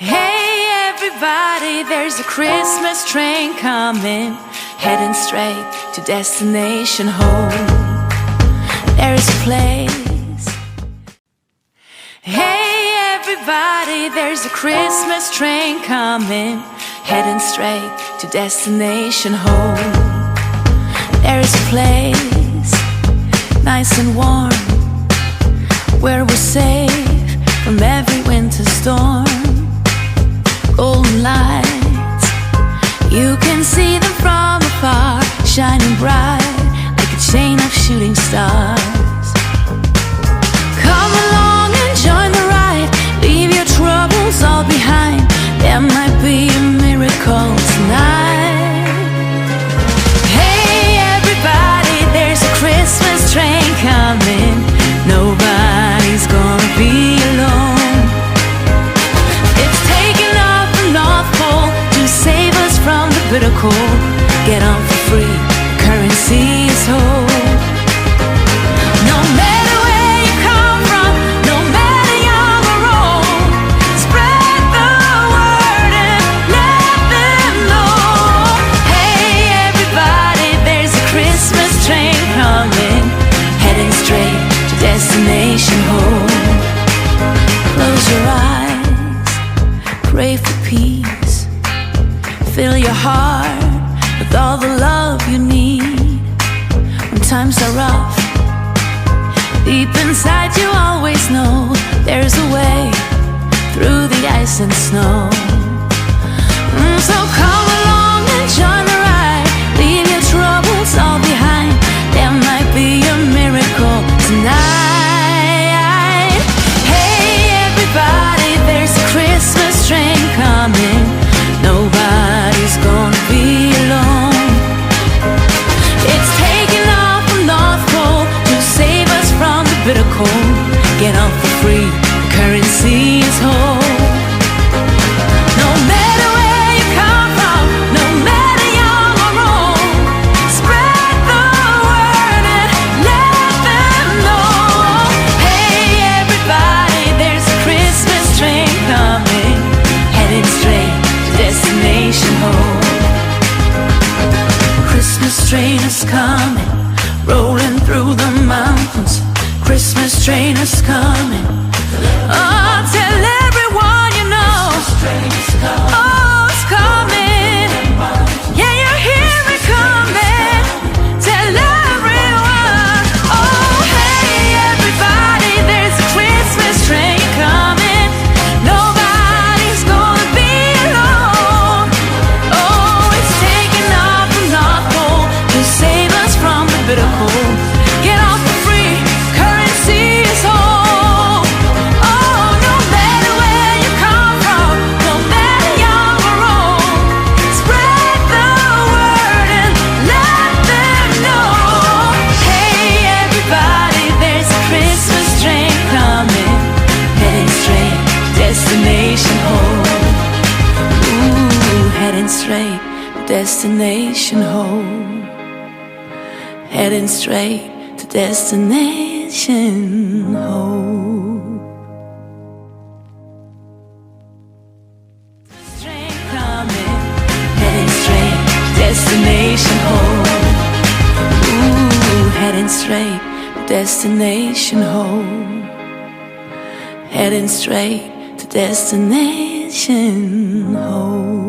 Hey everybody, there's a Christmas train coming, heading straight to destination home. There's a place. Hey everybody, there's a Christmas train coming, heading straight to destination home. There's a place, nice and warm, where we're safe from every winter storm. Golden lights, you can see them from afar, shining bright like a chain of shooting stars. Come along and join the ride, leave your troubles all behind. There might be a miracle tonight. Hey everybody, there's a Christmas train coming, nobody's gonna be alone. Save us from the bitter cold. Get on for free, currency is hope. No matter where you come from, no matter young or old, spread the word and let them know. Hey everybody, there's a Christmas train coming, heading straight to destination home. Close your eyes, pray for peace. Fill your heart with all the love you need. When times are rough, deep inside you always know there's a way through the ice and snow. So come along and join the ride, leave your troubles all behind. There might be a miracle tonight. Hey everybody, there's a Christmas train coming, nobody's gonna be alone. It's taking off from North Pole to save us from the bitter cold. Get on for free, currency is hope. No matter where you come from, no matter young or old, spread the word and let them know. Hey everybody, there's a Christmas train coming, heading straight destination home. Christmas train is coming, rolling through the mountains. Christmas train is coming. Oh, tell everyone you know. Oh, it's coming. Yeah, you hear it coming. Tell everyone. Oh, hey everybody, there's a Christmas train coming, nobody's gonna be alone. Save us from the bitter cold. Get off for free, currency is hope. Oh, no matter where you come from, no matter young or old, spread the word and let them know. Hey everybody, there's a Christmas train coming, heading straight destination home. Ooh, heading straight destination home. Heading straight to destination home. Train coming, heading straight to destination home. Ooh, heading straight to destination home. Heading straight to destination home.